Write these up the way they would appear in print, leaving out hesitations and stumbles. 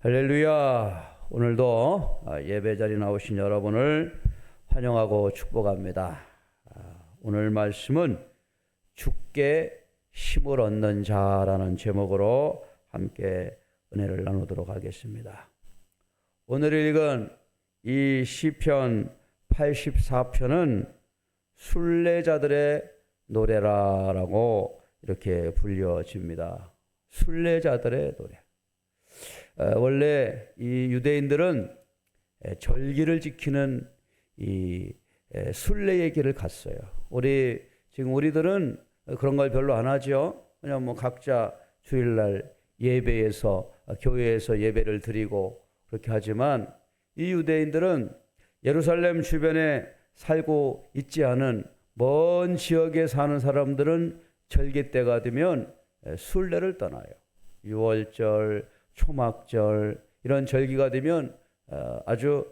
할렐루야. 오늘도 예배 자리에 나오신 여러분을 환영하고 축복합니다. 오늘 말씀은 주께 힘을 얻는 자라는 제목으로 함께 은혜를 나누도록 하겠습니다. 오늘 읽은 이 시편 84편은 순례자들의 노래라고 이렇게 불려집니다. 순례자들의 노래. 원래 이 유대인들은 절기를 지키는 이 순례의 길을 갔어요. 우리들은 그런 걸 별로 안 하죠. 그냥 뭐 각자 주일날 예배에서 교회에서 예배를 드리고 그렇게 하지만 이 유대인들은 예루살렘 주변에 살고 있지 않은 먼 지역에 사는 사람들은 절기 때가 되면 순례를 떠나요. 유월절, 초막절 이런 절기가 되면 아주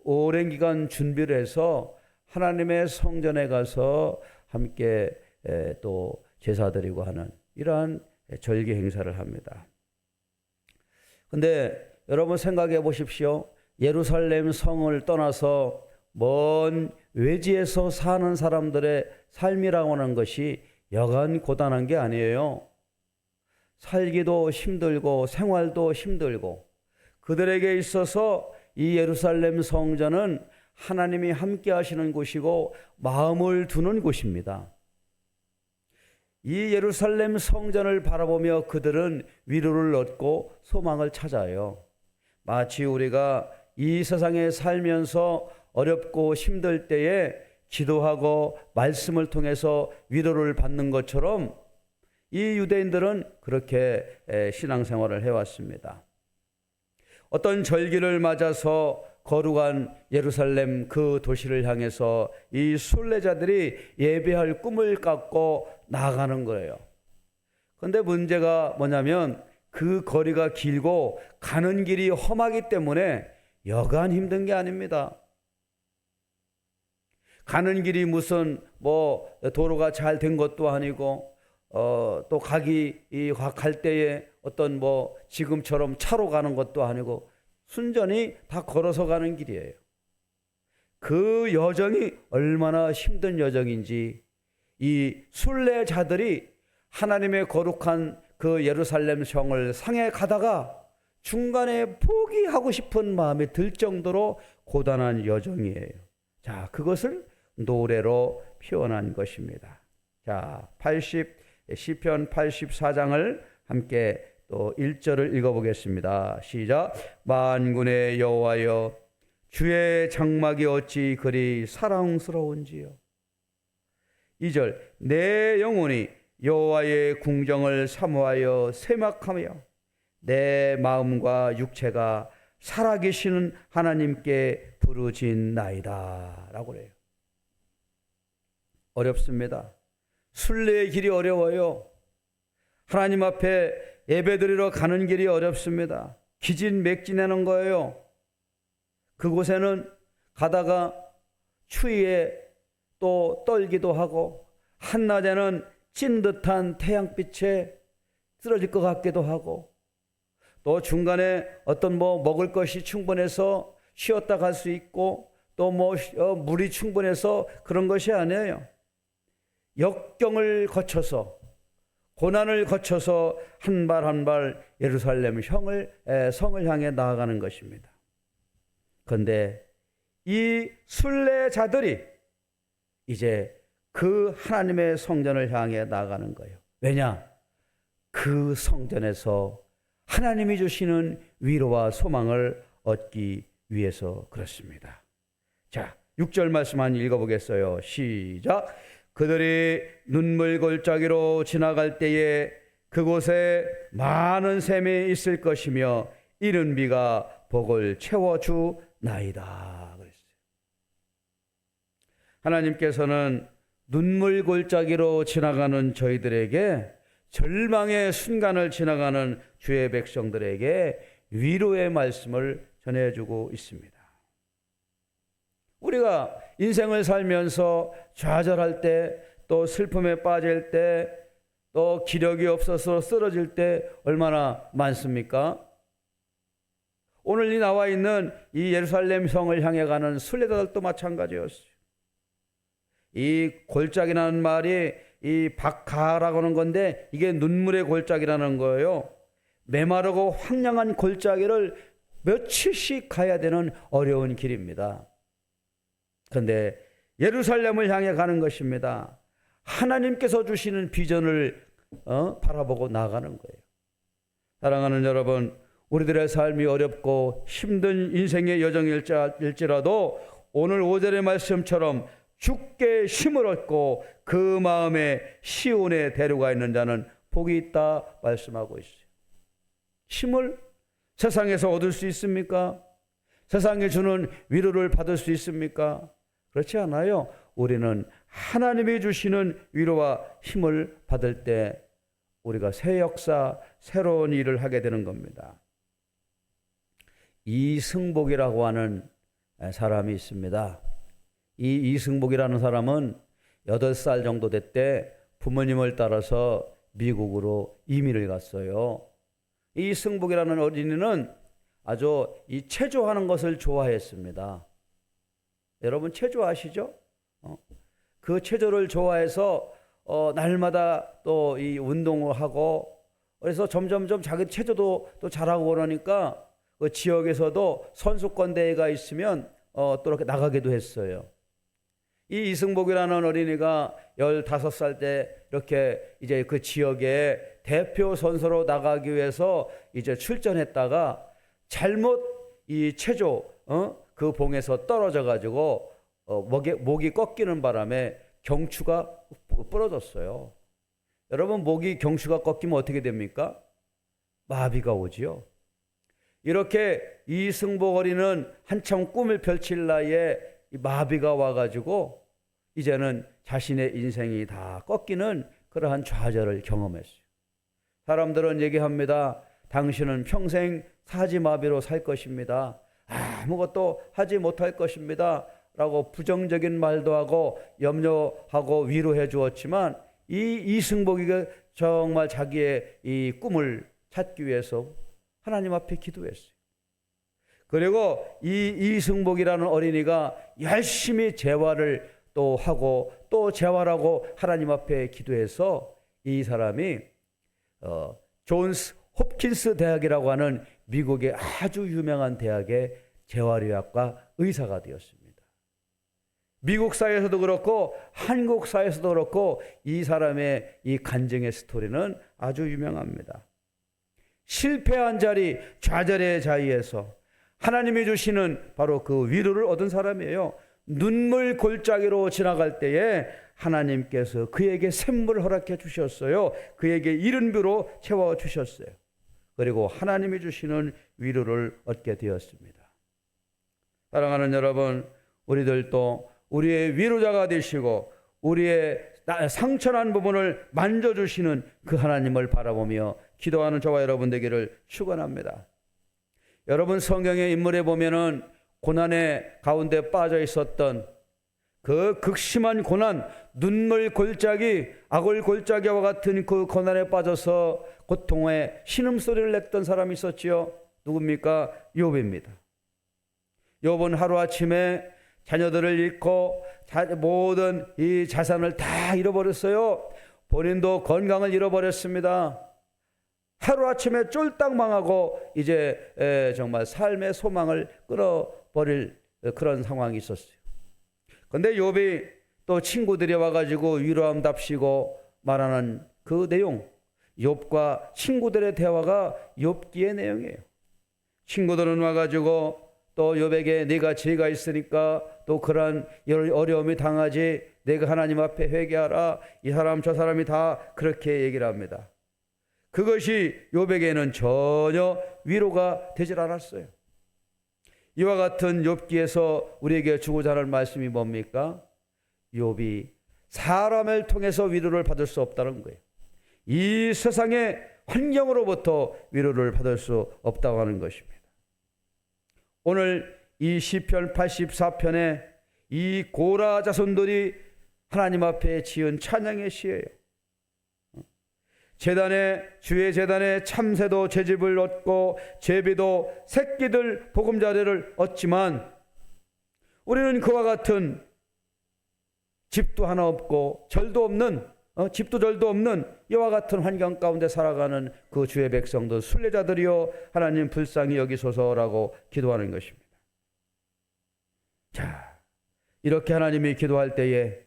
오랜 기간 준비를 해서 하나님의 성전에 가서 함께 또 제사드리고 하는 이러한 절기 행사를 합니다. 근데 여러분 생각해 보십시오. 예루살렘 성을 떠나서 먼 외지에서 사는 사람들의 삶이라고 하는 것이 여간 고단한 게 아니에요. 살기도 힘들고 생활도 힘들고 그들에게 있어서 이 예루살렘 성전은 하나님이 함께 하시는 곳이고 마음을 두는 곳입니다. 이 예루살렘 성전을 바라보며 그들은 위로를 얻고 소망을 찾아요. 마치 우리가 이 세상에 살면서 어렵고 힘들 때에 기도하고 말씀을 통해서 위로를 받는 것처럼 이 유대인들은 그렇게 신앙생활을 해왔습니다. 어떤 절기를 맞아서 거룩한 예루살렘 그 도시를 향해서 이 순례자들이 예배할 꿈을 갖고 나아가는 거예요. 그런데 문제가 뭐냐면 그 거리가 길고 가는 길이 험하기 때문에 여간 힘든 게 아닙니다. 가는 길이 무슨 도로가 잘 된 것도 아니고 또 갈 때에 어떤 지금처럼 차로 가는 것도 아니고 순전히 다 걸어서 가는 길이에요. 그 여정이 얼마나 힘든 여정인지 이 순례자들이 하나님의 거룩한 그 예루살렘 성을 상해 가다가 중간에 포기하고 싶은 마음이 들 정도로 고단한 여정이에요. 자, 그것을 노래로 표현한 것입니다. 자, 시편 84장을 함께 또 1절을 읽어보겠습니다. 시작. 만군의 여호와여, 주의 장막이 어찌 그리 사랑스러운지요. 2절. 내 영혼이 여호와의 궁정을 사모하여 세막하며 내 마음과 육체가 살아계시는 하나님께 부르짖나이다 라고 그래요. 어렵습니다. 순례의 길이 어려워요. 하나님 앞에 예배드리러 가는 길이 어렵습니다. 기진맥진하는 거예요. 그곳에는 가다가 추위에 또 떨기도 하고 한낮에는 찐 듯한 태양빛에 쓰러질 것 같기도 하고 또 중간에 어떤 먹을 것이 충분해서 쉬었다 갈 수 있고 또 물이 충분해서 그런 것이 아니에요. 역경을 거쳐서 고난을 거쳐서 한 발 한 발 예루살렘 성을 향해 나아가는 것입니다. 그런데 이 순례자들이 이제 그 하나님의 성전을 향해 나아가는 거예요. 왜냐? 그 성전에서 하나님이 주시는 위로와 소망을 얻기 위해서 그렇습니다. 자, 6절 말씀 한번 읽어보겠어요. 시작. 그들이 눈물 골짜기로 지나갈 때에 그곳에 많은 샘이 있을 것이며 이른 비가 복을 채워주나이다. 그랬어요. 하나님께서는 눈물 골짜기로 지나가는 저희들에게 절망의 순간을 지나가는 주의 백성들에게 위로의 말씀을 전해주고 있습니다. 우리가 인생을 살면서 좌절할 때, 또 슬픔에 빠질 때, 또 기력이 없어서 쓰러질 때 얼마나 많습니까? 오늘 이 나와 있는 이 예루살렘 성을 향해 가는 순례자들도 마찬가지였어요. 이 골짜기라는 말이 이 박가라고 하는 건데 이게 눈물의 골짜기라는 거예요. 메마르고 황량한 골짜기를 며칠씩 가야 되는 어려운 길입니다. 그런데 예루살렘을 향해 가는 것입니다. 하나님께서 주시는 비전을 바라보고 나가는 거예요. 사랑하는 여러분, 우리들의 삶이 어렵고 힘든 인생의 여정일지라도 오늘 5절의 말씀처럼 주께 힘을 얻고 그 마음에 시온에 데려가 있는 자는 복이 있다 말씀하고 있어요. 힘을 세상에서 얻을 수 있습니까? 세상이 주는 위로를 받을 수 있습니까? 그렇지 않아요. 우리는 하나님이 주시는 위로와 힘을 받을 때 우리가 새 역사, 새로운 일을 하게 되는 겁니다. 이승복이라고 하는 사람이 있습니다. 이 이승복이라는 사람은 8살 정도 됐대 부모님을 따라서 미국으로 이민을 갔어요. 이 이승복이라는 어린이는 아주 이 체조하는 것을 좋아했습니다. 여러분 체조 아시죠? 그 체조를 좋아해서 날마다 또 이 운동을 하고 그래서 점점점 자기 체조도 또 잘하고 그러니까 그 지역에서도 선수권 대회가 있으면 또 이렇게 나가기도 했어요. 이 이승복이라는 어린이가 15살 때 이렇게 이제 그 지역에 대표 선수로 나가기 위해서 이제 출전했다가 잘못 이 체조 그 봉에서 떨어져 가지고 목이 꺾이는 바람에 경추가 부러졌어요. 여러분 목이 경추가 꺾이면 어떻게 됩니까? 마비가 오지요. 이렇게 이승복 어린이는 한참 꿈을 펼칠 나이에 마비가 와가지고 이제는 자신의 인생이 다 꺾이는 그러한 좌절을 경험했어요. 사람들은 얘기합니다. 당신은 평생 사지마비로 살 것입니다. 아무것도 하지 못할 것입니다. 라고 부정적인 말도 하고 염려하고 위로해 주었지만 이 이승복이가 정말 자기의 이 꿈을 찾기 위해서 하나님 앞에 기도했어요. 그리고 이 이승복이라는 어린이가 열심히 재활을 또 하고 또 재활하고 하나님 앞에 기도해서 이 사람이 존스 홉킨스 대학이라고 하는 미국의 아주 유명한 대학의 재활의학과 의사가 되었습니다. 미국 사회에서도 그렇고 한국 사회에서도 그렇고 이 사람의 이 간증의 스토리는 아주 유명합니다. 실패한 자리, 좌절의 자리에서 하나님이 주시는 바로 그 위로를 얻은 사람이에요. 눈물 골짜기로 지나갈 때에 하나님께서 그에게 샘물을 허락해 주셨어요. 그에게 이른 뷰로 채워주셨어요. 그리고 하나님이 주시는 위로를 얻게 되었습니다. 사랑하는 여러분, 우리들도 우리의 위로자가 되시고 우리의 상처난 부분을 만져주시는 그 하나님을 바라보며 기도하는 저와 여러분 되기를 축원합니다. 여러분 성경의 인물에 보면은 고난의 가운데 빠져 있었던 그 극심한 고난, 눈물 골짜기, 악을 골짜기와 같은 그 고난에 빠져서 고통의 신음소리를 냈던 사람이 있었지요. 누굽니까? 욥입니다. 욥은 하루아침에 자녀들을 잃고 모든 이 자산을 다 잃어버렸어요. 본인도 건강을 잃어버렸습니다. 하루아침에 쫄딱 망하고 이제 정말 삶의 소망을 끊어버릴 그런 상황이 있었어요. 그런데 욥이 또 친구들이 와가지고 위로함답시고 말하는 그 내용, 욥과 친구들의 대화가 욥기의 내용이에요. 친구들은 와가지고 또 욥에게 네가 죄가 있으니까 또 그런 어려움이 당하지, 내가 하나님 앞에 회개하라, 이 사람 저 사람이 다 그렇게 얘기를 합니다. 그것이 욥에게는 전혀 위로가 되질 않았어요. 이와 같은 욥기에서 우리에게 주고자 하는 말씀이 뭡니까? 욥이 사람을 통해서 위로를 받을 수 없다는 거예요. 이 세상의 환경으로부터 위로를 받을 수 없다고 하는 것입니다. 오늘 이 시편 84편에 이 고라 자손들이 하나님 앞에 지은 찬양의 시예요. 주의 재단에 참새도 제집을 얻고 제비도 새끼들 보금자리를 얻지만 우리는 그와 같은 집도 하나 없고 절도 없는 집도 절도 없는 이와 같은 환경 가운데 살아가는 그 주의 백성들 순례자들이여 하나님 불쌍히 여기소서라고 기도하는 것입니다. 자, 이렇게 하나님이 기도할 때에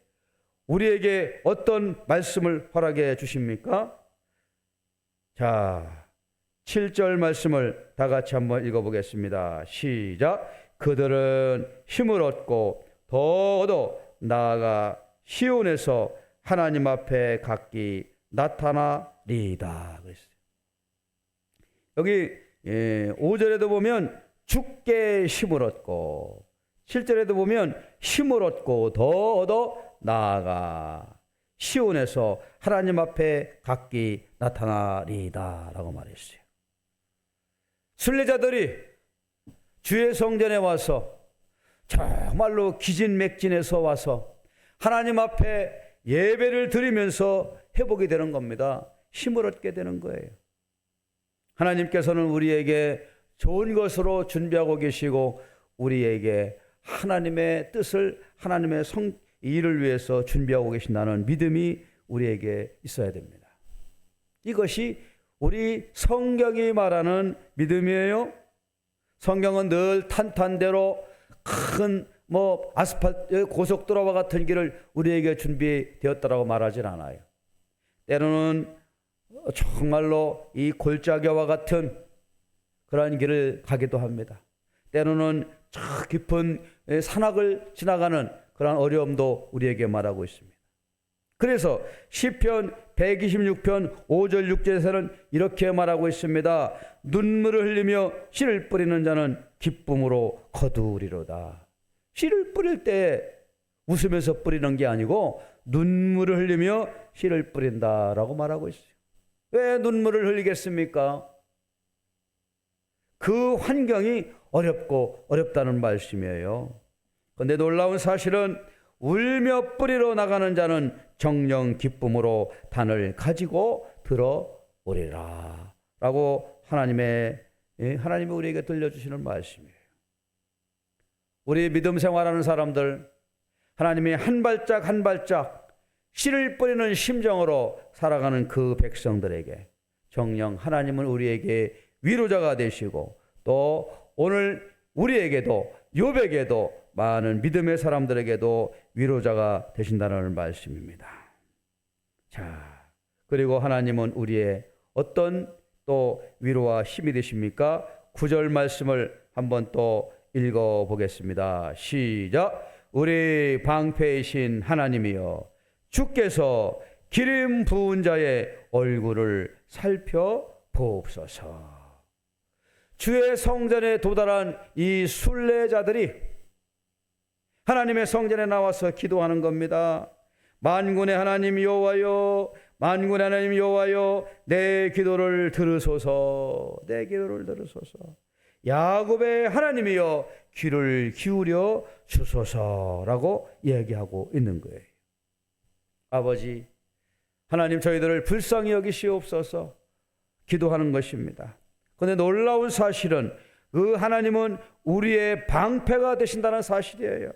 우리에게 어떤 말씀을 허락해 주십니까? 자, 7절 말씀을 다 같이 한번 읽어보겠습니다. 시작. 그들은 힘을 얻고 더 얻어 나아가 시온에서 하나님 앞에 각기 나타나리이다 그랬어요. 여기 5절에도 보면 주께 힘을 얻고 7절에도 보면 힘을 얻고 더 얻어 나아가 시온에서 하나님 앞에 각기 나타나리이다 라고 말했어요. 순례자들이 주의 성전에 와서 정말로 기진맥진해서 와서 하나님 앞에 예배를 드리면서 회복이 되는 겁니다. 힘을 얻게 되는 거예요. 하나님께서는 우리에게 좋은 것으로 준비하고 계시고 우리에게 하나님의 뜻을 하나님의 일을 위해서 준비하고 계신다는 믿음이 우리에게 있어야 됩니다. 이것이 우리 성경이 말하는 믿음이에요. 성경은 늘 탄탄대로 큰 아스팔트 고속도로와 같은 길을 우리에게 준비되었다라고 말하진 않아요. 때로는 정말로 이 골짜기와 같은 그러한 길을 가기도 합니다. 때로는 저 깊은 산악을 지나가는 그러한 어려움도 우리에게 말하고 있습니다. 그래서 시편 126편 5절 6절에서는 이렇게 말하고 있습니다. 눈물을 흘리며 씨를 뿌리는 자는 기쁨으로 거두리로다. 씨를 뿌릴 때 웃으면서 뿌리는 게 아니고 눈물을 흘리며 씨를 뿌린다라고 말하고 있어요. 왜 눈물을 흘리겠습니까? 그 환경이 어렵다는 말씀이에요. 그런데 놀라운 사실은 울며 뿌리러 나가는 자는 정령 기쁨으로 단을 가지고 들어오리라 라고 하나님이 우리에게 들려주시는 말씀이에요. 우리 믿음 생활하는 사람들, 하나님이 한 발짝 한 발짝 씨를 뿌리는 심정으로 살아가는 그 백성들에게 정녕 하나님은 우리에게 위로자가 되시고 또 오늘 우리에게도 욥에게도 많은 믿음의 사람들에게도 위로자가 되신다는 말씀입니다. 자, 그리고 하나님은 우리의 어떤 또 위로와 힘이 되십니까? 9절 말씀을 한번 또 읽어보겠습니다. 시작. 우리 방패이신 하나님이여 주께서 기름 부은 자의 얼굴을 살펴보옵소서. 주의 성전에 도달한 이 순례자들이 하나님의 성전에 나와서 기도하는 겁니다. 만군의 하나님 여호와여, 만군의 하나님 여호와여, 내 기도를 들으소서, 내 기도를 들으소서. 야곱의 하나님이여 귀를 기울여 주소서라고 얘기하고 있는 거예요. 아버지 하나님, 저희들을 불쌍히 여기시옵소서 기도하는 것입니다. 그런데 놀라운 사실은 그 하나님은 우리의 방패가 되신다는 사실이에요.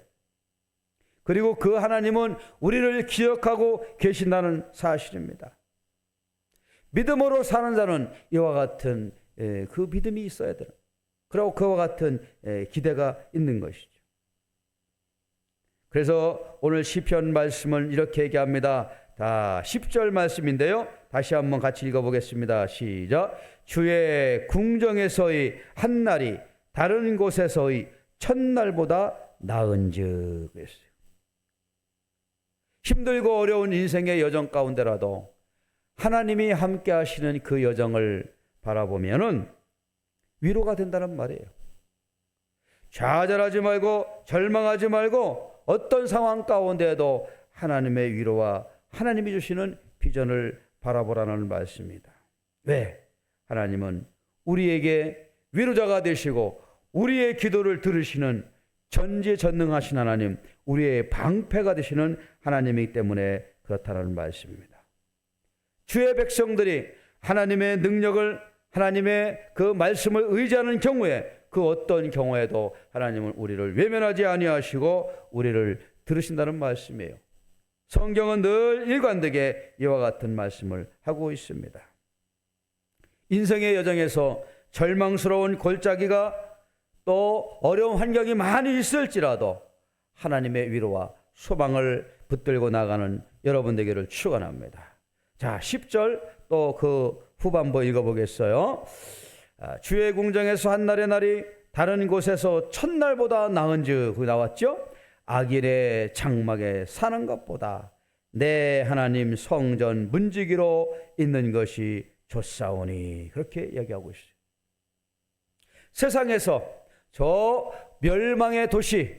그리고 그 하나님은 우리를 기억하고 계신다는 사실입니다. 믿음으로 사는 자는 이와 같은 그 믿음이 있어야 되는, 그리고 그와 같은 기대가 있는 것이죠. 그래서 오늘 시편 말씀을 이렇게 얘기합니다. 다 10절 말씀인데요. 다시 한번 같이 읽어보겠습니다. 시작. 주의 궁정에서의 한날이 다른 곳에서의 첫날보다 나은즉. 힘들고 어려운 인생의 여정 가운데라도 하나님이 함께 하시는 그 여정을 바라보면은 위로가 된다는 말이에요. 좌절하지 말고 절망하지 말고 어떤 상황 가운데에도 하나님의 위로와 하나님이 주시는 비전을 바라보라는 말씀입니다. 왜? 하나님은 우리에게 위로자가 되시고 우리의 기도를 들으시는 전지전능하신 하나님, 우리의 방패가 되시는 하나님이기 때문에 그렇다는 말씀입니다. 주의 백성들이 하나님의 능력을, 하나님의 그 말씀을 의지하는 경우에, 그 어떤 경우에도 하나님은 우리를 외면하지 아니하시고 우리를 들으신다는 말씀이에요. 성경은 늘 일관되게 이와 같은 말씀을 하고 있습니다. 인생의 여정에서 절망스러운 골짜기가 또 어려운 환경이 많이 있을지라도 하나님의 위로와 소망을 붙들고 나가는 여러분 되기를 축원합니다. 자, 10절 또 그 후반부 읽어보겠어요. 주의 궁정에서 한 날의 날이 다른 곳에서 첫날보다 나은즉, 그 나왔죠? 악인의 장막에 사는 것보다 내 하나님 성전 문지기로 있는 것이 좋사오니, 그렇게 얘기하고 있어요. 세상에서 저 멸망의 도시,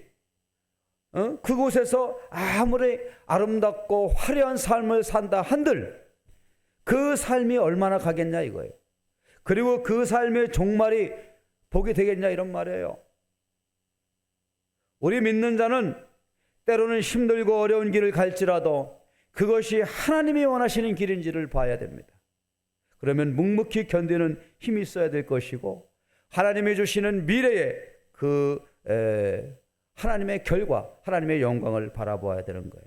그곳에서 아무리 아름답고 화려한 삶을 산다 한들 그 삶이 얼마나 가겠냐 이거예요. 그리고 그 삶의 종말이 복이 되겠냐 이런 말이에요. 우리 믿는 자는 때로는 힘들고 어려운 길을 갈지라도 그것이 하나님이 원하시는 길인지를 봐야 됩니다. 그러면 묵묵히 견디는 힘이 있어야 될 것이고, 하나님이 주시는 미래에 그 하나님의 결과, 하나님의 영광을 바라보아야 되는 거예요.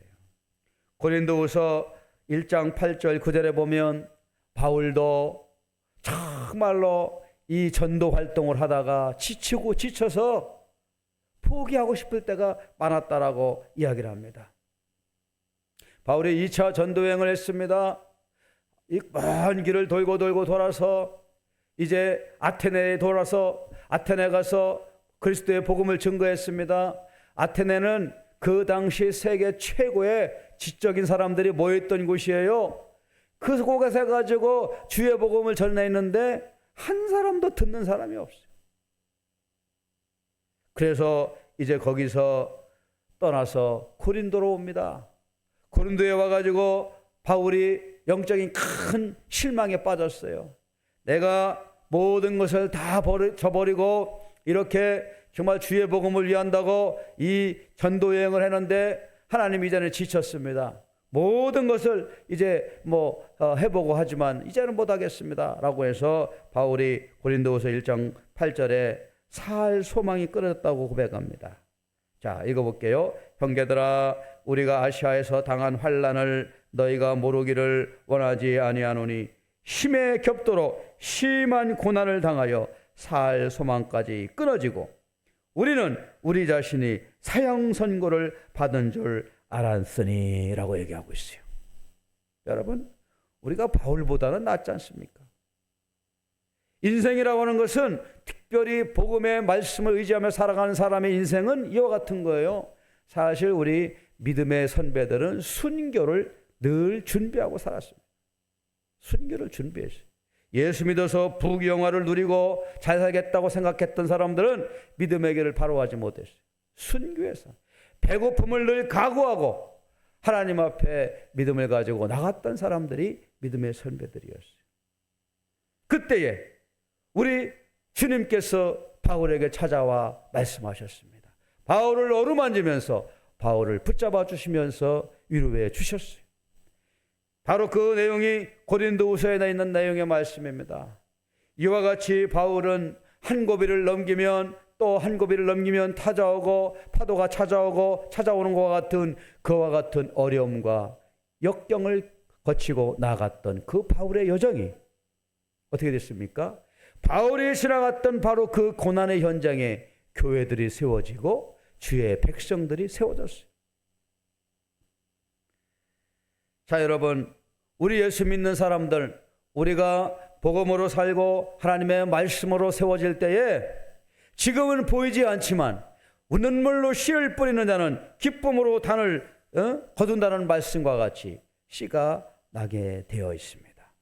고린도후서 1장 8절 9절에 보면 바울도 정말로 이 전도 활동을 하다가 지치고 지쳐서 포기하고 싶을 때가 많았다라고 이야기를 합니다. 바울이 2차 전도 여행을 했습니다. 이 먼 길을 돌고 돌아서 이제 아테네에 돌아서 아테네 가서 그리스도의 복음을 증거했습니다. 아테네는 그 당시 세계 최고의 지적인 사람들이 모였던 곳이에요. 그곳에 가지고 주의 복음을 전했는데 한 사람도 듣는 사람이 없어요. 그래서 이제 거기서 떠나서 고린도로 옵니다. 고린도에 와가지고 바울이 영적인 큰 실망에 빠졌어요. 내가 모든 것을 다 저버리고 이렇게 정말 주의 복음을 위한다고 이 전도 여행을 했는데 하나님 이제는 지쳤습니다. 모든 것을 이제 해보고 하지만 이제는 못하겠습니다 라고 해서 바울이 고린도후서 1장 8절에 살 소망이 끊어졌다고 고백합니다. 자, 읽어볼게요. 형제들아, 우리가 아시아에서 당한 환난을 너희가 모르기를 원하지 아니하노니 힘에 겹도록 심한 고난을 당하여 살 소망까지 끊어지고 우리는 우리 자신이 사형 선고를 받은 줄 알았으니 라고 얘기하고 있어요. 여러분, 우리가 바울보다는 낫지 않습니까? 인생이라고 하는 것은 특별히 복음의 말씀을 의지하며 살아가는 사람의 인생은 이와 같은 거예요. 사실 우리 믿음의 선배들은 순교를 늘 준비하고 살았습니다. 순교를 준비했어요. 예수 믿어서 부귀영화를 누리고 잘 살겠다고 생각했던 사람들은 믿음의 길을 바로 가지 못했어요. 순교해서 배고픔을 늘 각오하고 하나님 앞에 믿음을 가지고 나갔던 사람들이 믿음의 선배들이었어요. 그때에 우리 주님께서 바울에게 찾아와 말씀하셨습니다. 바울을 어루만지면서 바울을 붙잡아 주시면서 위로해 주셨어요. 바로 그 내용이 고린도후서에 있는 내용의 말씀입니다. 이와 같이 바울은 한 고비를 넘기면 또 한 고비를 넘기면 찾아오고 파도가 찾아오고 찾아오는 것과 같은 그와 같은 어려움과 역경을 거치고 나갔던 그 바울의 여정이 어떻게 됐습니까? 바울이 지나갔던 바로 그 고난의 현장에 교회들이 세워지고 주의 백성들이 세워졌어요. 자, 여러분, 우리 예수 믿는 사람들, 우리가 복음으로 살고 하나님의 말씀으로 세워질 때에 지금은 보이지 않지만 눈물로 씨를 뿌리는 자는 기쁨으로 단을 거둔다는 말씀과 같이 씨가 나게 되어 있습니다.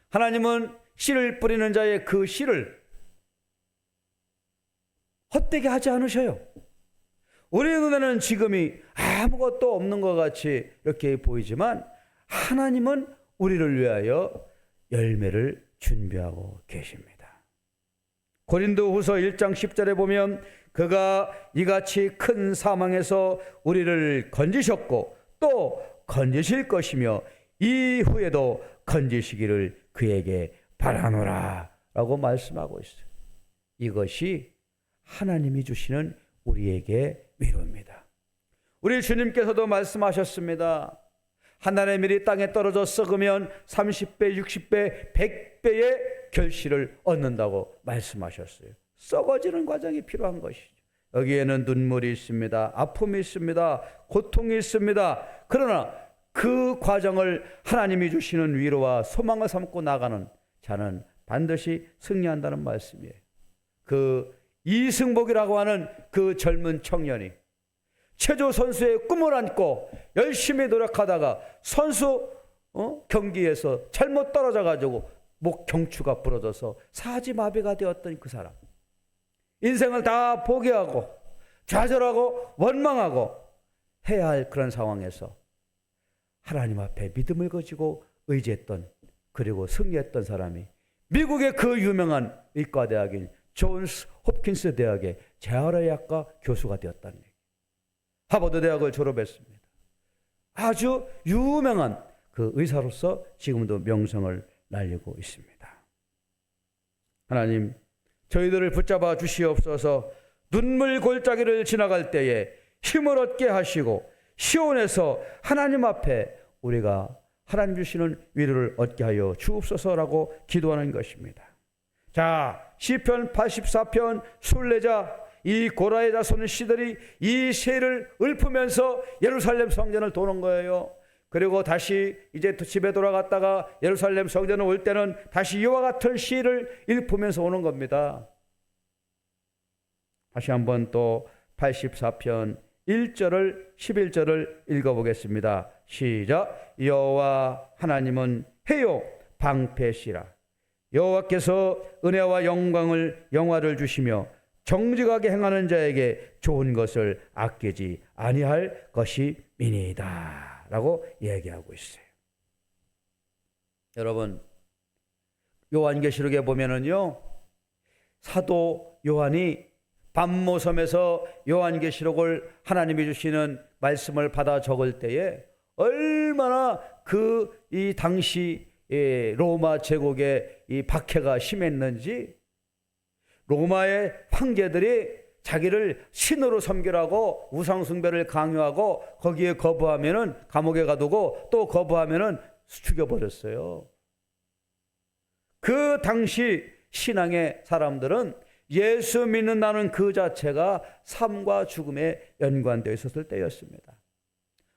하나님은 씨를 뿌리는 자의 그 씨를 헛되게 하지 않으셔요. 우리 눈에는 지금이 아무것도 없는 것 같이 이렇게 보이지만 하나님은 우리를 위하여 열매를 준비하고 계십니다. 고린도후서 1장 10절에 보면 그가 이같이 큰 사망에서 우리를 건지셨고 또 건지실 것이며 이후에도 건지시기를 그에게 바라노라 라고 말씀하고 있어요. 이것이 하나님이 주시는 우리에게 위로입니다. 우리 주님께서도 말씀하셨습니다. 하나님의 일이 땅에 떨어져 썩으면 30배, 60배, 100배의 결실을 얻는다고 말씀하셨어요. 썩어지는 과정이 필요한 것이죠. 여기에는 눈물이 있습니다. 아픔이 있습니다. 고통이 있습니다. 그러나 그 과정을 하나님이 주시는 위로와 소망을 삼고 나가는 자는 반드시 승리한다는 말씀이에요. 그 이승복이라고 하는 그 젊은 청년이 체조 선수의 꿈을 안고 열심히 노력하다가 선수 경기에서 잘못 떨어져 가지고 목 경추가 부러져서 사지마비가 되었던 그 사람, 인생을 다 포기하고 좌절하고 원망하고 해야 할 그런 상황에서 하나님 앞에 믿음을 가지고 의지했던, 그리고 승리했던 사람이 미국의 그 유명한 의과대학인 존스 홉킨스 대학의 재활의학과 교수가 되었다는 얘기. 하버드 대학을 졸업했습니다. 아주 유명한 그 의사로서 지금도 명성을 날리고 있습니다. 하나님, 저희들을 붙잡아 주시옵소서. 눈물 골짜기를 지나갈 때에 힘을 얻게 하시고 시온에서 하나님 앞에 우리가 하나님 주시는 위로를 얻게 하여 주옵소서라고 기도하는 것입니다. 자, 시편 84편 순례자 이 고라의 자손 씨들이 이 세를 읊으면서 예루살렘 성전을 도는 거예요. 그리고 다시 이제 집에 돌아갔다가 예루살렘 성전을 올 때는 다시 이와 같은 시를 읊으면서 오는 겁니다. 다시 한번 또 84편 1절을 11절을 읽어보겠습니다. 시작. 여호와 하나님은 해요 방패시라. 여호와께서 은혜와 영화를 주시며 정직하게 행하는 자에게 좋은 것을 아끼지 아니할 것이니이다 라고 얘기하고 있어요. 여러분, 요한계시록에 보면은요, 사도 요한이 밤모섬에서 요한계시록을 하나님이 주시는 말씀을 받아 적을 때에 얼마나 이 당시 로마 제국의 이 박해가 심했는지, 로마의 황제들이 자기를 신으로 섬기라고 우상숭배를 강요하고 거기에 거부하면은 감옥에 가두고 또 거부하면은 죽여버렸어요. 그 당시 신앙의 사람들은 예수 믿는다는 그 자체가 삶과 죽음에 연관되어 있었을 때였습니다.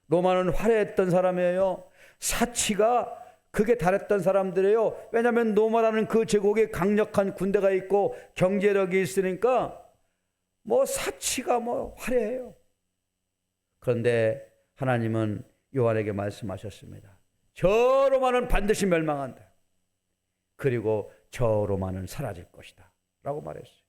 로마는 화려했던 사람이에요. 사치가 그게 달했던 사람들이에요. 왜냐하면 로마라는 그 제국에 강력한 군대가 있고 경제력이 있으니까 사치가 화려해요. 그런데 하나님은 요한에게 말씀하셨습니다. 저 로마는 반드시 멸망한다. 그리고 저 로마는 사라질 것이다 라고 말했어요.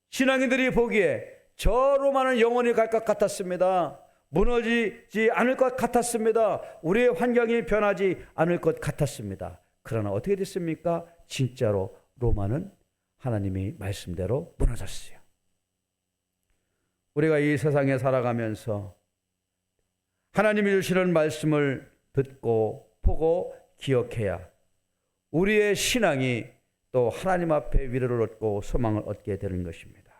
신앙인들이 보기에 저 로마는 영원히 갈 것 같았습니다. 무너지지 않을 것 같았습니다. 우리의 환경이 변하지 않을 것 같았습니다. 그러나 어떻게 됐습니까? 진짜로 로마는 하나님이 말씀대로 무너졌어요. 우리가 이 세상에 살아가면서 하나님이 주시는 말씀을 듣고 보고 기억해야 우리의 신앙이 또 하나님 앞에 위로를 얻고 소망을 얻게 되는 것입니다.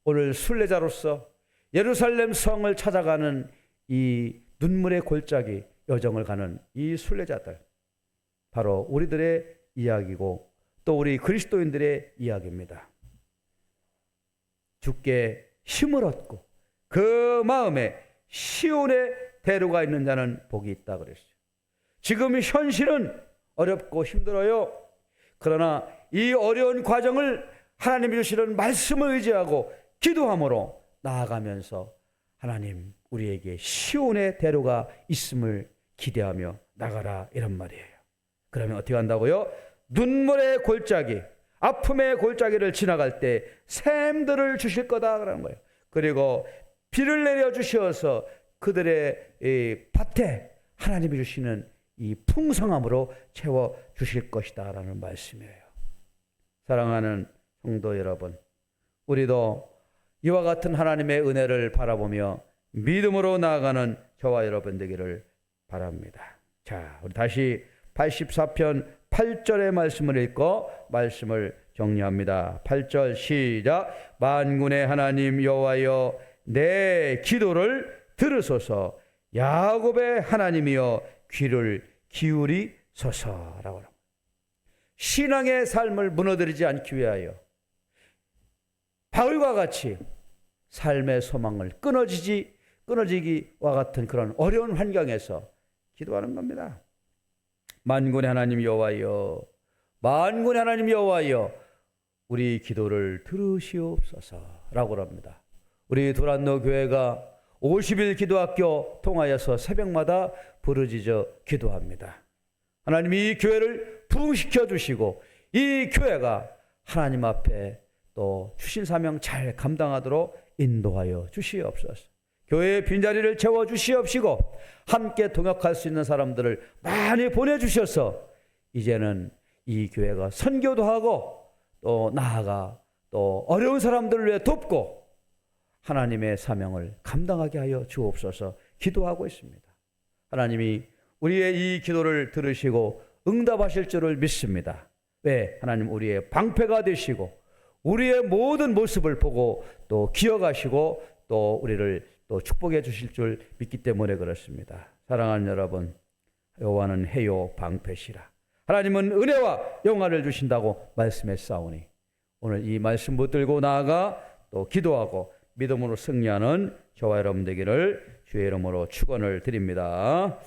오늘 순례자로서 예루살렘 성을 찾아가는 이 눈물의 골짜기 여정을 가는 이 순례자들, 바로 우리들의 이야기고 또 우리 그리스도인들의 이야기입니다. 주께 힘을 얻고 그 마음에 시온의 대로가 있는 자는 복이 있다 그랬어요. 지금 현실은 어렵고 힘들어요. 그러나 이 어려운 과정을 하나님이 주시는 말씀을 의지하고 기도함으로 나아가면서 하나님 우리에게 시온의 대로가 있음을 기대하며 나가라 이런 말이에요. 그러면 어떻게 한다고요? 눈물의 골짜기, 아픔의 골짜기를 지나갈 때 샘들을 주실 거다 그러는 거예요. 그리고 비를 내려 주셔서 그들의 이 밭에 하나님이 주시는 이 풍성함으로 채워 주실 것이다 라는 말씀이에요. 사랑하는 성도 여러분, 우리도 이와 같은 하나님의 은혜를 바라보며 믿음으로 나아가는 저와 여러분 되기를 바랍니다. 자, 우리 다시 84편 8절의 말씀을 읽고 말씀을 정리합니다. 8절 시작. 만군의 하나님 여호와여 내 기도를 들으소서. 야곱의 하나님이여 귀를 기울이소서라고 합니다. 신앙의 삶을 무너뜨리지 않기 위하여 바울과 같이 삶의 소망을 끊어지기와 같은 그런 어려운 환경에서 기도하는 겁니다. 만군의 하나님 여호와여, 만군의 하나님 여호와여, 우리 기도를 들으시옵소서라고 합니다. 우리 도란노 교회가 50일 기도학교 통하여서 새벽마다 부르짖어 기도합니다. 하나님 이 교회를 부흥시켜 주시고 이 교회가 하나님 앞에 또 주신 사명 잘 감당하도록 인도하여 주시옵소서. 교회의 빈자리를 채워 주시옵시고 함께 동역할 수 있는 사람들을 많이 보내주셔서 이제는 이 교회가 선교도 하고 또 나아가 또 어려운 사람들을 위해 돕고 하나님의 사명을 감당하게 하여 주옵소서 기도하고 있습니다. 하나님이 우리의 이 기도를 들으시고 응답하실 줄을 믿습니다. 왜? 하나님 우리의 방패가 되시고 우리의 모든 모습을 보고 또 기억하시고 또 우리를 또 축복해 주실 줄 믿기 때문에 그렇습니다. 사랑하는 여러분, 여호와는 해요 방패시라. 하나님은 은혜와 영화를 주신다고 말씀했사오니 오늘 이 말씀 붙들고 나아가 또 기도하고 믿음으로 승리하는 저와 여러분 되기를 주의 이름으로 축원을 드립니다.